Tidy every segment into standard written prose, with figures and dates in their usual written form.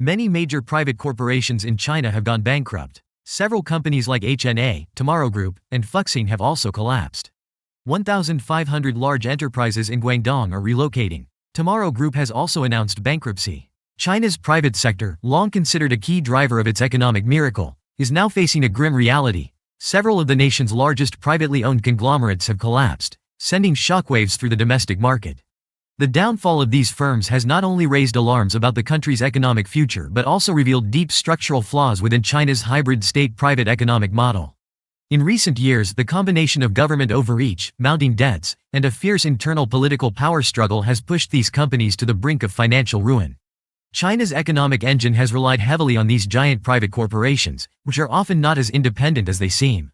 Many major private corporations in China have gone bankrupt. Several companies like HNA, Tomorrow Group, and Fuxing have also collapsed. 1,500 large enterprises in Guangdong are relocating. Tomorrow Group has also announced bankruptcy. China's private sector, long considered a key driver of its economic miracle, is now facing a grim reality. Several of the nation's largest privately owned conglomerates have collapsed, sending shockwaves through the domestic market. The downfall of these firms has not only raised alarms about the country's economic future but also revealed deep structural flaws within China's hybrid state-private economic model. In recent years, the combination of government overreach, mounting debts, and a fierce internal political power struggle has pushed these companies to the brink of financial ruin. China's economic engine has relied heavily on these giant private corporations, which are often not as independent as they seem.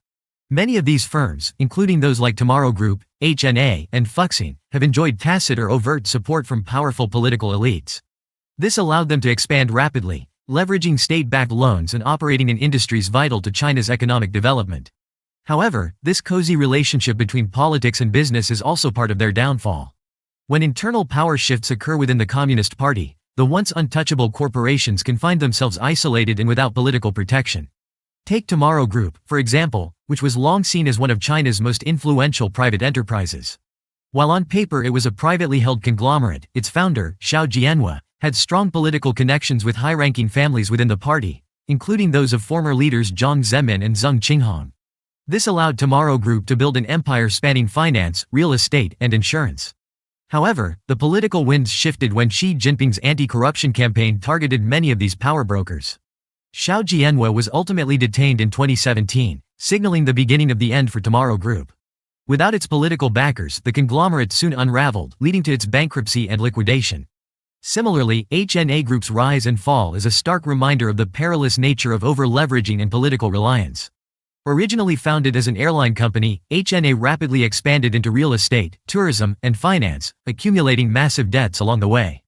Many of these firms, including those like Tomorrow Group, HNA, and Fuxing, have enjoyed tacit or overt support from powerful political elites. This allowed them to expand rapidly, leveraging state-backed loans and operating in industries vital to China's economic development. However, this cozy relationship between politics and business is also part of their downfall. When internal power shifts occur within the Communist Party, the once untouchable corporations can find themselves isolated and without political protection. Take Tomorrow Group, for example, which was long seen as one of China's most influential private enterprises. While on paper it was a privately held conglomerate, its founder, Xiao Jianhua, had strong political connections with high-ranking families within the party, including those of former leaders Jiang Zemin and Zheng Qinghong. This allowed Tomorrow Group to build an empire spanning finance, real estate, and insurance. However, the political winds shifted when Xi Jinping's anti-corruption campaign targeted many of these power brokers. Xiao Jianhua was ultimately detained in 2017, signaling the beginning of the end for Tomorrow Group. Without its political backers, the conglomerate soon unraveled, leading to its bankruptcy and liquidation. Similarly, HNA Group's rise and fall is a stark reminder of the perilous nature of over-leveraging and political reliance. Originally founded as an airline company, HNA rapidly expanded into real estate, tourism, and finance, accumulating massive debts along the way.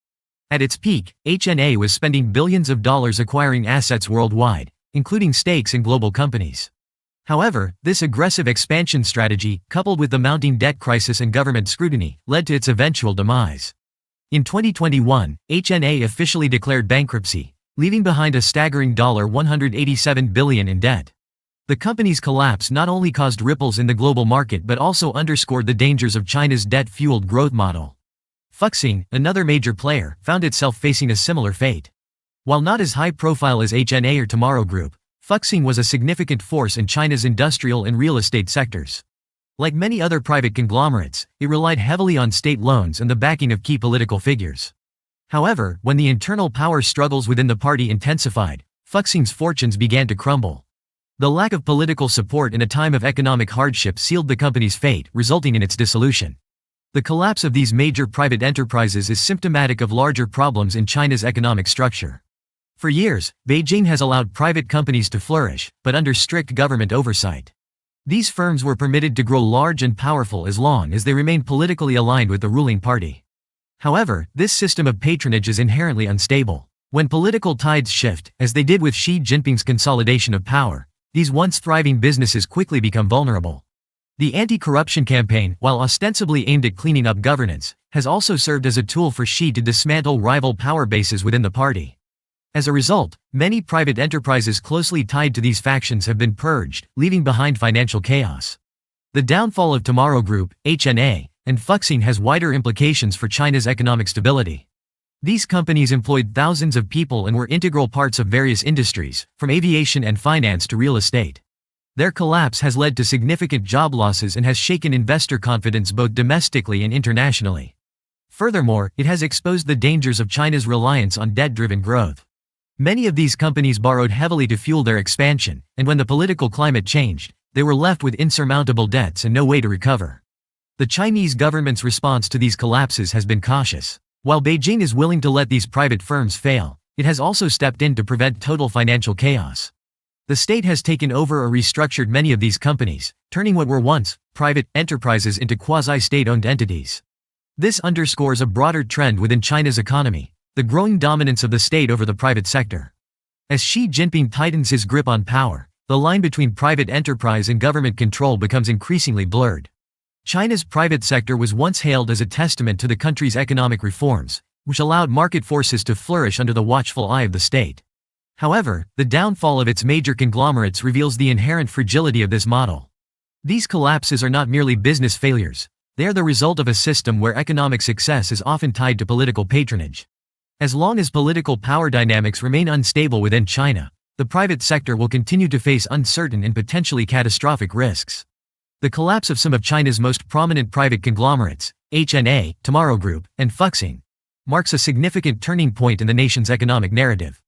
At its peak, HNA was spending billions of dollars acquiring assets worldwide, including stakes in global companies. However, this aggressive expansion strategy, coupled with the mounting debt crisis and government scrutiny, led to its eventual demise. In 2021, HNA officially declared bankruptcy, leaving behind a staggering $187 billion in debt. The company's collapse not only caused ripples in the global market but also underscored the dangers of China's debt-fueled growth model. Fuxing, another major player, found itself facing a similar fate. While not as high-profile as HNA or Tomorrow Group, Fuxing was a significant force in China's industrial and real estate sectors. Like many other private conglomerates, it relied heavily on state loans and the backing of key political figures. However, when the internal power struggles within the party intensified, Fuxing's fortunes began to crumble. The lack of political support in a time of economic hardship sealed the company's fate, resulting in its dissolution. The collapse of these major private enterprises is symptomatic of larger problems in China's economic structure. For years, Beijing has allowed private companies to flourish, but under strict government oversight. These firms were permitted to grow large and powerful as long as they remained politically aligned with the ruling party. However, this system of patronage is inherently unstable. When political tides shift, as they did with Xi Jinping's consolidation of power, these once thriving businesses quickly become vulnerable. The anti-corruption campaign, while ostensibly aimed at cleaning up governance, has also served as a tool for Xi to dismantle rival power bases within the party. As a result, many private enterprises closely tied to these factions have been purged, leaving behind financial chaos. The downfall of Tomorrow Group, HNA, and Fuxing has wider implications for China's economic stability. These companies employed thousands of people and were integral parts of various industries, from aviation and finance to real estate. Their collapse has led to significant job losses and has shaken investor confidence both domestically and internationally. Furthermore, it has exposed the dangers of China's reliance on debt-driven growth. Many of these companies borrowed heavily to fuel their expansion, and when the political climate changed, they were left with insurmountable debts and no way to recover. The Chinese government's response to these collapses has been cautious. While Beijing is willing to let these private firms fail, it has also stepped in to prevent total financial chaos. The state has taken over or restructured many of these companies, turning what were once private enterprises into quasi-state-owned entities. This underscores a broader trend within China's economy, the growing dominance of the state over the private sector. As Xi Jinping tightens his grip on power, the line between private enterprise and government control becomes increasingly blurred. China's private sector was once hailed as a testament to the country's economic reforms, which allowed market forces to flourish under the watchful eye of the state. However, the downfall of its major conglomerates reveals the inherent fragility of this model. These collapses are not merely business failures. They are the result of a system where economic success is often tied to political patronage. As long as political power dynamics remain unstable within China, the private sector will continue to face uncertain and potentially catastrophic risks. The collapse of some of China's most prominent private conglomerates, HNA, Tomorrow Group, and Fuxing, marks a significant turning point in the nation's economic narrative.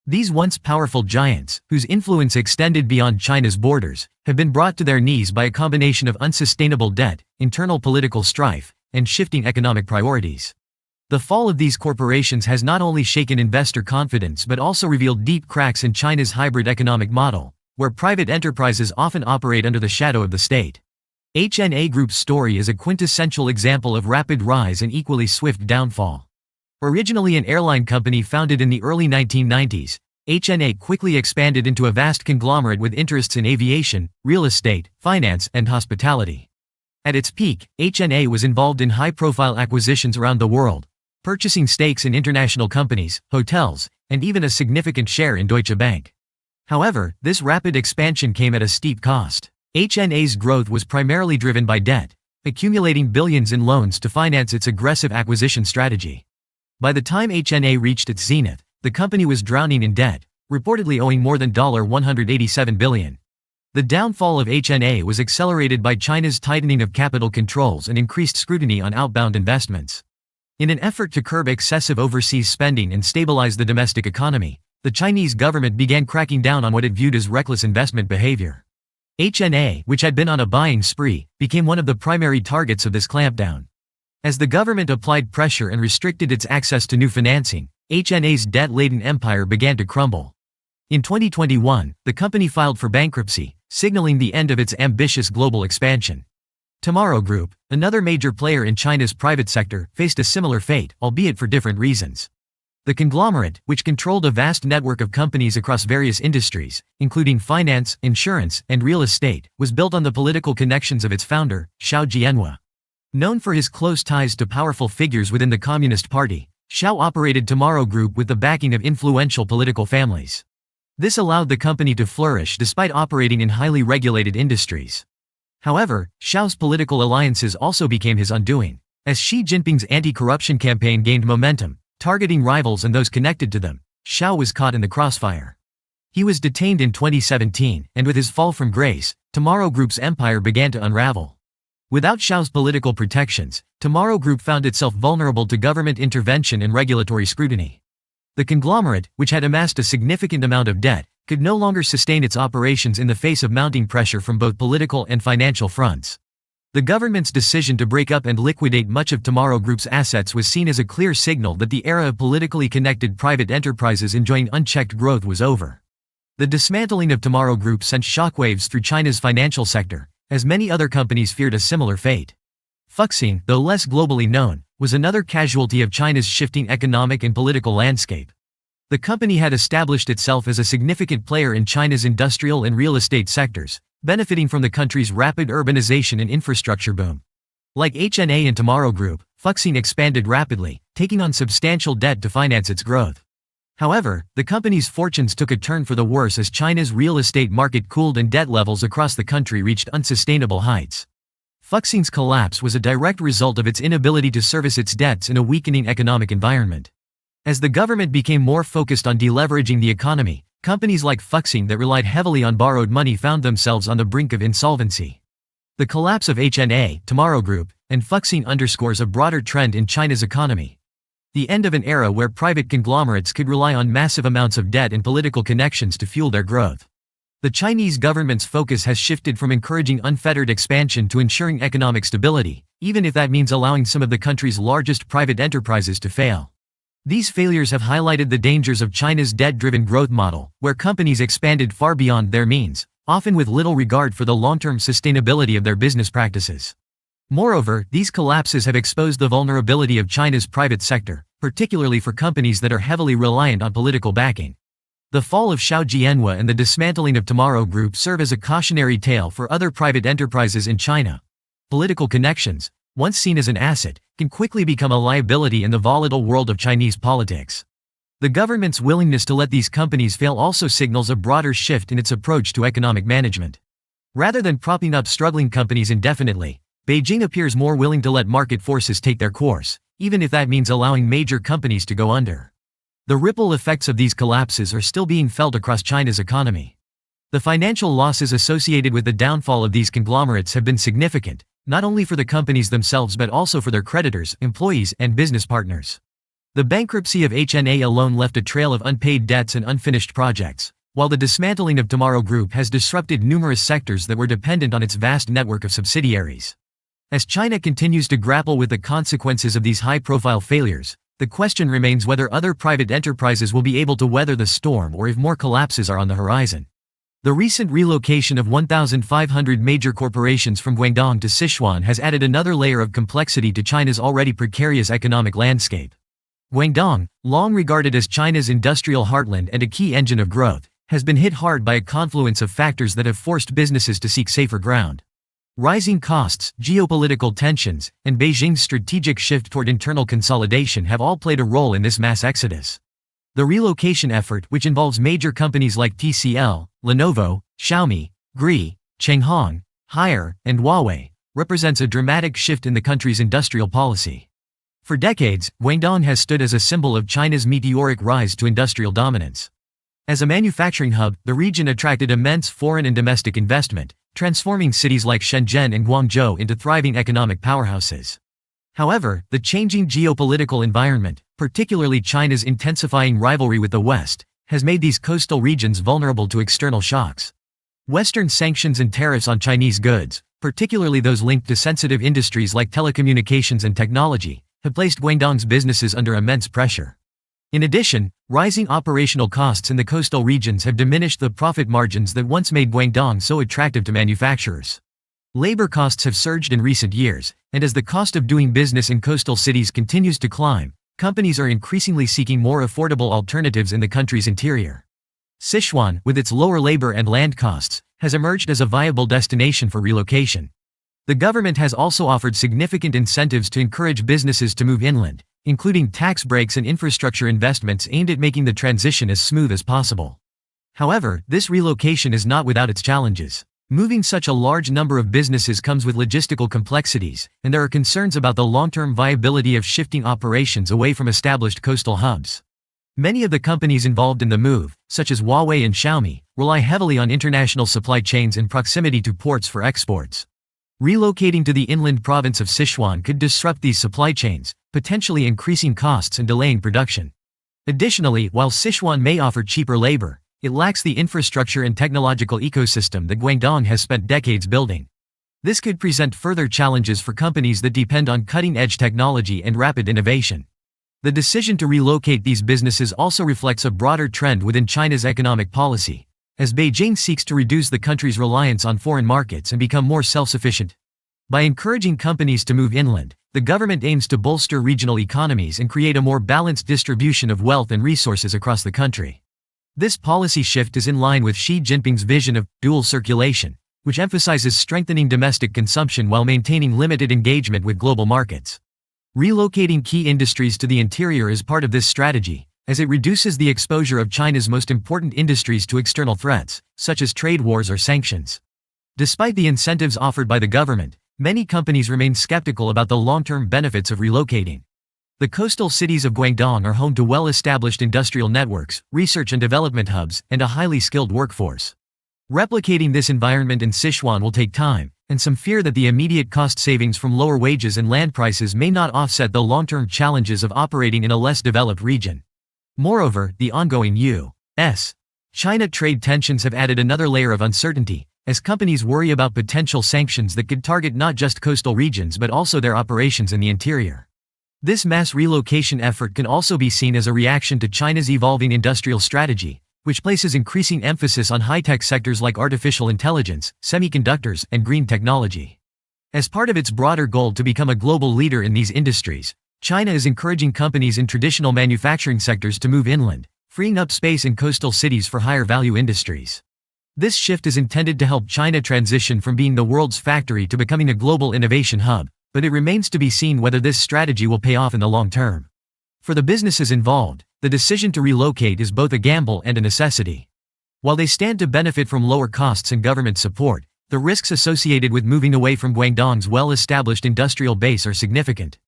These once powerful giants, whose influence extended beyond China's borders, have been brought to their knees by a combination of unsustainable debt, internal political strife, and shifting economic priorities. The fall of these corporations has not only shaken investor confidence but also revealed deep cracks in China's hybrid economic model, where private enterprises often operate under the shadow of the state. HNA Group's story is a quintessential example of rapid rise and equally swift downfall. Originally an airline company founded in the early 1990s, HNA quickly expanded into a vast conglomerate with interests in aviation, real estate, finance, and hospitality. At its peak, HNA was involved in high-profile acquisitions around the world, purchasing stakes in international companies, hotels, and even a significant share in Deutsche Bank. However, this rapid expansion came at a steep cost. HNA's growth was primarily driven by debt, accumulating billions in loans to finance its aggressive acquisition strategy. By the time HNA reached its zenith, the company was drowning in debt, reportedly owing more than $187 billion. The downfall of HNA was accelerated by China's tightening of capital controls and increased scrutiny on outbound investments. In an effort to curb excessive overseas spending and stabilize the domestic economy, the Chinese government began cracking down on what it viewed as reckless investment behavior. HNA, which had been on a buying spree, became one of the primary targets of this clampdown. As the government applied pressure and restricted its access to new financing, HNA's debt-laden empire began to crumble. In 2021, the company filed for bankruptcy, signaling the end of its ambitious global expansion. Tomorrow Group, another major player in China's private sector, faced a similar fate, albeit for different reasons. The conglomerate, which controlled a vast network of companies across various industries, including finance, insurance, and real estate, was built on the political connections of its founder, Xiao Jianhua. Known for his close ties to powerful figures within the Communist Party, Xiao operated Tomorrow Group with the backing of influential political families. This allowed the company to flourish despite operating in highly regulated industries. However, Xiao's political alliances also became his undoing. As Xi Jinping's anti-corruption campaign gained momentum, targeting rivals and those connected to them, Xiao was caught in the crossfire. He was detained in 2017, and with his fall from grace, Tomorrow Group's empire began to unravel. Without Xiao's political protections, Tomorrow Group found itself vulnerable to government intervention and regulatory scrutiny. The conglomerate, which had amassed a significant amount of debt, could no longer sustain its operations in the face of mounting pressure from both political and financial fronts. The government's decision to break up and liquidate much of Tomorrow Group's assets was seen as a clear signal that the era of politically connected private enterprises enjoying unchecked growth was over. The dismantling of Tomorrow Group sent shockwaves through China's financial sector, as many other companies feared a similar fate. Fuxing, though less globally known, was another casualty of China's shifting economic and political landscape. The company had established itself as a significant player in China's industrial and real estate sectors, benefiting from the country's rapid urbanization and infrastructure boom. Like HNA and Tomorrow Group, Fuxing expanded rapidly, taking on substantial debt to finance its growth. However, the company's fortunes took a turn for the worse as China's real estate market cooled and debt levels across the country reached unsustainable heights. Fuxing's collapse was a direct result of its inability to service its debts in a weakening economic environment. As the government became more focused on deleveraging the economy, companies like Fuxing that relied heavily on borrowed money found themselves on the brink of insolvency. The collapse of HNA, Tomorrow Group, and Fuxing underscores a broader trend in China's economy. The end of an era where private conglomerates could rely on massive amounts of debt and political connections to fuel their growth. The Chinese government's focus has shifted from encouraging unfettered expansion to ensuring economic stability, even if that means allowing some of the country's largest private enterprises to fail. These failures have highlighted the dangers of China's debt-driven growth model, where companies expanded far beyond their means, often with little regard for the long-term sustainability of their business practices. Moreover, these collapses have exposed the vulnerability of China's private sector, particularly for companies that are heavily reliant on political backing. The fall of Xiao Jianhua and the dismantling of Tomorrow Group serve as a cautionary tale for other private enterprises in China. Political connections, once seen as an asset, can quickly become a liability in the volatile world of Chinese politics. The government's willingness to let these companies fail also signals a broader shift in its approach to economic management. Rather than propping up struggling companies indefinitely, Beijing appears more willing to let market forces take their course, even if that means allowing major companies to go under. The ripple effects of these collapses are still being felt across China's economy. The financial losses associated with the downfall of these conglomerates have been significant, not only for the companies themselves but also for their creditors, employees, and business partners. The bankruptcy of HNA alone left a trail of unpaid debts and unfinished projects, while the dismantling of Tomorrow Group has disrupted numerous sectors that were dependent on its vast network of subsidiaries. As China continues to grapple with the consequences of these high-profile failures, the question remains whether other private enterprises will be able to weather the storm or if more collapses are on the horizon. The recent relocation of 1,500 major corporations from Guangdong to Sichuan has added another layer of complexity to China's already precarious economic landscape. Guangdong, long regarded as China's industrial heartland and a key engine of growth, has been hit hard by a confluence of factors that have forced businesses to seek safer ground. Rising costs, geopolitical tensions, and Beijing's strategic shift toward internal consolidation have all played a role in this mass exodus. The relocation effort, which involves major companies like TCL, Lenovo, Xiaomi, Gree, Changhong, Haier, and Huawei, represents a dramatic shift in the country's industrial policy. For decades, Guangdong has stood as a symbol of China's meteoric rise to industrial dominance. As a manufacturing hub, the region attracted immense foreign and domestic investment, transforming cities like Shenzhen and Guangzhou into thriving economic powerhouses. However, the changing geopolitical environment, particularly China's intensifying rivalry with the West, has made these coastal regions vulnerable to external shocks. Western sanctions and tariffs on Chinese goods, particularly those linked to sensitive industries like telecommunications and technology, have placed Guangdong's businesses under immense pressure. In addition, rising operational costs in the coastal regions have diminished the profit margins that once made Guangdong so attractive to manufacturers. Labor costs have surged in recent years, and as the cost of doing business in coastal cities continues to climb, companies are increasingly seeking more affordable alternatives in the country's interior. Sichuan, with its lower labor and land costs, has emerged as a viable destination for relocation. The government has also offered significant incentives to encourage businesses to move inland, including tax breaks and infrastructure investments aimed at making the transition as smooth as possible. However, this relocation is not without its challenges. Moving such a large number of businesses comes with logistical complexities, and there are concerns about the long-term viability of shifting operations away from established coastal hubs. Many of the companies involved in the move, such as Huawei and Xiaomi, rely heavily on international supply chains and proximity to ports for exports. Relocating to the inland province of Sichuan could disrupt these supply chains, potentially increasing costs and delaying production. Additionally, while Sichuan may offer cheaper labor, it lacks the infrastructure and technological ecosystem that Guangdong has spent decades building. This could present further challenges for companies that depend on cutting-edge technology and rapid innovation. The decision to relocate these businesses also reflects a broader trend within China's economic policy, as Beijing seeks to reduce the country's reliance on foreign markets and become more self-sufficient. By encouraging companies to move inland, the government aims to bolster regional economies and create a more balanced distribution of wealth and resources across the country. This policy shift is in line with Xi Jinping's vision of dual circulation, which emphasizes strengthening domestic consumption while maintaining limited engagement with global markets. Relocating key industries to the interior is part of this strategy, as it reduces the exposure of China's most important industries to external threats, such as trade wars or sanctions. Despite the incentives offered by the government, many companies remain skeptical about the long-term benefits of relocating. The coastal cities of Guangdong are home to well-established industrial networks, research and development hubs, and a highly skilled workforce. Replicating this environment in Sichuan will take time, and some fear that the immediate cost savings from lower wages and land prices may not offset the long-term challenges of operating in a less developed region. Moreover, the ongoing U.S.-China trade tensions have added another layer of uncertainty, as companies worry about potential sanctions that could target not just coastal regions but also their operations in the interior. This mass relocation effort can also be seen as a reaction to China's evolving industrial strategy, which places increasing emphasis on high-tech sectors like artificial intelligence, semiconductors, and green technology. As part of its broader goal to become a global leader in these industries, China is encouraging companies in traditional manufacturing sectors to move inland, freeing up space in coastal cities for higher-value industries. This shift is intended to help China transition from being the world's factory to becoming a global innovation hub, but it remains to be seen whether this strategy will pay off in the long term. For the businesses involved, the decision to relocate is both a gamble and a necessity. While they stand to benefit from lower costs and government support, the risks associated with moving away from Guangdong's well-established industrial base are significant.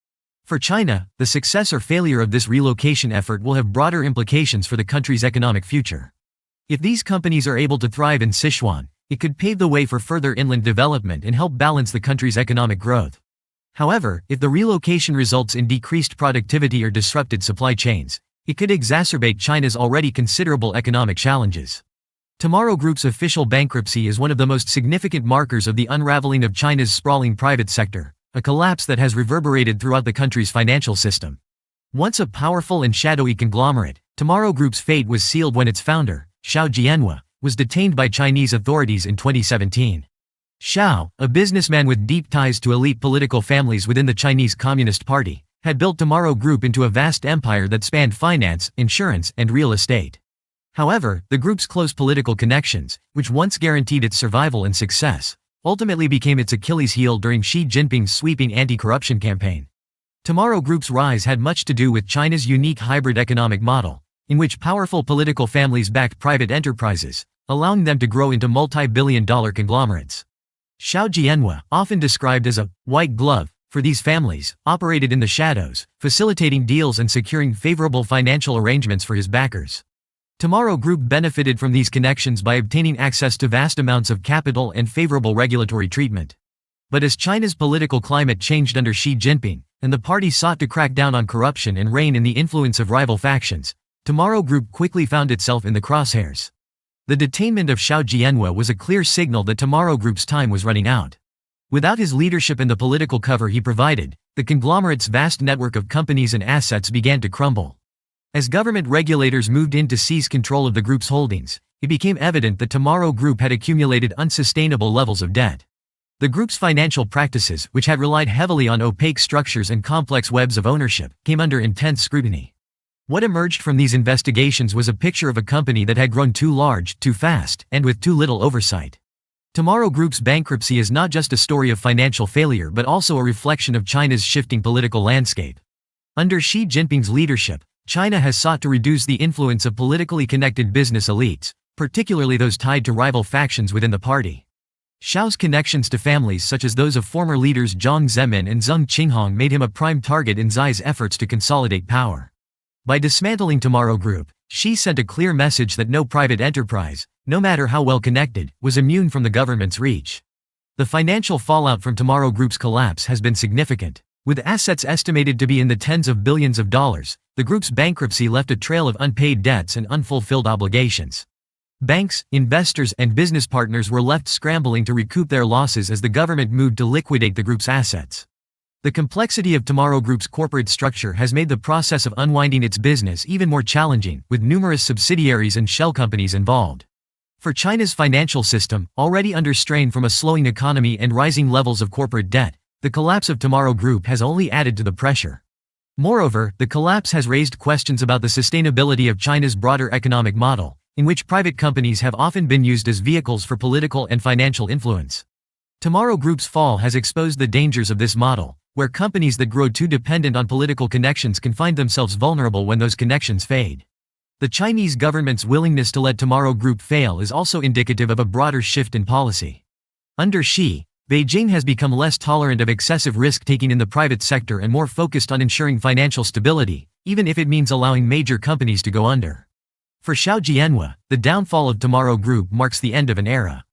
For China, the success or failure of this relocation effort will have broader implications for the country's economic future. If these companies are able to thrive in Sichuan, it could pave the way for further inland development and help balance the country's economic growth. However, if the relocation results in decreased productivity or disrupted supply chains, it could exacerbate China's already considerable economic challenges. Tomorrow Group's official bankruptcy is one of the most significant markers of the unraveling of China's sprawling private sector, a collapse that has reverberated throughout the country's financial system. Once a powerful and shadowy conglomerate, Tomorrow Group's fate was sealed when its founder, Xiao Jianhua, was detained by Chinese authorities in 2017. Xiao, a businessman with deep ties to elite political families within the Chinese Communist Party, had built Tomorrow Group into a vast empire that spanned finance, insurance, and real estate. However, the group's close political connections, which once guaranteed its survival and success, ultimately became its Achilles heel during Xi Jinping's sweeping anti-corruption campaign. Tomorrow Group's rise had much to do with China's unique hybrid economic model, in which powerful political families backed private enterprises, allowing them to grow into multi-billion-dollar conglomerates. Xiao Jianhua, often described as a white glove for these families, operated in the shadows, facilitating deals and securing favorable financial arrangements for his backers. Tomorrow Group benefited from these connections by obtaining access to vast amounts of capital and favorable regulatory treatment. But as China's political climate changed under Xi Jinping, and the party sought to crack down on corruption and rein in the influence of rival factions, Tomorrow Group quickly found itself in the crosshairs. The detainment of Xiao Jianhua was a clear signal that Tomorrow Group's time was running out. Without his leadership and the political cover he provided, the conglomerate's vast network of companies and assets began to crumble. As government regulators moved in to seize control of the group's holdings, it became evident that Tomorrow Group had accumulated unsustainable levels of debt. The group's financial practices, which had relied heavily on opaque structures and complex webs of ownership, came under intense scrutiny. What emerged from these investigations was a picture of a company that had grown too large, too fast, and with too little oversight. Tomorrow Group's bankruptcy is not just a story of financial failure but also a reflection of China's shifting political landscape. Under Xi Jinping's leadership, China has sought to reduce the influence of politically connected business elites, particularly those tied to rival factions within the party. Xiao's connections to families such as those of former leaders Jiang Zemin and Zheng Qinghong made him a prime target in Xi's efforts to consolidate power. By dismantling Tomorrow Group, Xi sent a clear message that no private enterprise, no matter how well connected, was immune from the government's reach. The financial fallout from Tomorrow Group's collapse has been significant. With assets estimated to be in the tens of billions of dollars, the group's bankruptcy left a trail of unpaid debts and unfulfilled obligations. Banks, investors, and business partners were left scrambling to recoup their losses as the government moved to liquidate the group's assets. The complexity of Tomorrow Group's corporate structure has made the process of unwinding its business even more challenging, with numerous subsidiaries and shell companies involved. For China's financial system, already under strain from a slowing economy and rising levels of corporate debt, the collapse of Tomorrow Group has only added to the pressure. Moreover, the collapse has raised questions about the sustainability of China's broader economic model, in which private companies have often been used as vehicles for political and financial influence. Tomorrow Group's fall has exposed the dangers of this model, where companies that grow too dependent on political connections can find themselves vulnerable when those connections fade. The Chinese government's willingness to let Tomorrow Group fail is also indicative of a broader shift in policy. Under Xi, Beijing has become less tolerant of excessive risk-taking in the private sector and more focused on ensuring financial stability, even if it means allowing major companies to go under. For Xiao Jianhua, the downfall of Tomorrow Group marks the end of an era.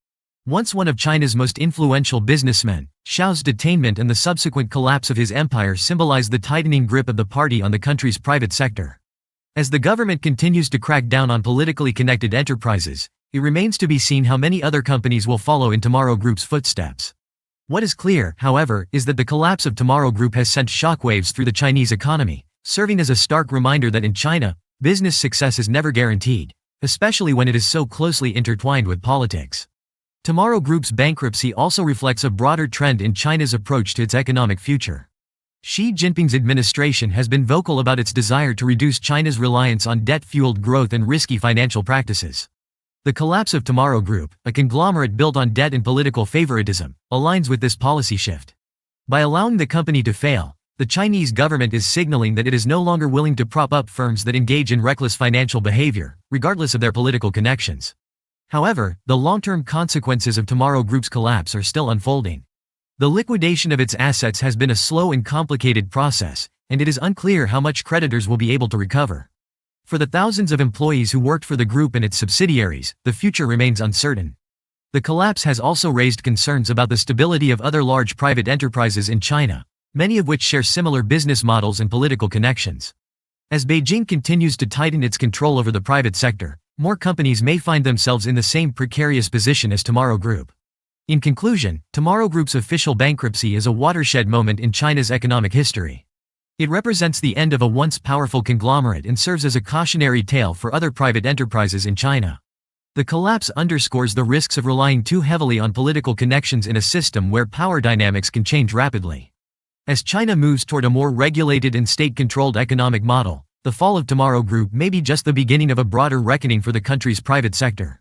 Once one of China's most influential businessmen, Xiao's detainment and the subsequent collapse of his empire symbolized the tightening grip of the party on the country's private sector. As the government continues to crack down on politically connected enterprises, it remains to be seen how many other companies will follow in Tomorrow Group's footsteps. What is clear, however, is that the collapse of Tomorrow Group has sent shockwaves through the Chinese economy, serving as a stark reminder that in China, business success is never guaranteed, especially when it is so closely intertwined with politics. Tomorrow Group's bankruptcy also reflects a broader trend in China's approach to its economic future. Xi Jinping's administration has been vocal about its desire to reduce China's reliance on debt-fueled growth and risky financial practices. The collapse of Tomorrow Group, a conglomerate built on debt and political favoritism, aligns with this policy shift. By allowing the company to fail, the Chinese government is signaling that it is no longer willing to prop up firms that engage in reckless financial behavior, regardless of their political connections. However, the long-term consequences of Tomorrow Group's collapse are still unfolding. The liquidation of its assets has been a slow and complicated process, and it is unclear how much creditors will be able to recover. For the thousands of employees who worked for the group and its subsidiaries, the future remains uncertain. The collapse has also raised concerns about the stability of other large private enterprises in China, many of which share similar business models and political connections. As Beijing continues to tighten its control over the private sector, more companies may find themselves in the same precarious position as Tomorrow Group. In conclusion, Tomorrow Group's official bankruptcy is a watershed moment in China's economic history. It represents the end of a once powerful conglomerate and serves as a cautionary tale for other private enterprises in China. The collapse underscores the risks of relying too heavily on political connections in a system where power dynamics can change rapidly. As China moves toward a more regulated and state-controlled economic model, the fall of Tomorrow Group may be just the beginning of a broader reckoning for the country's private sector.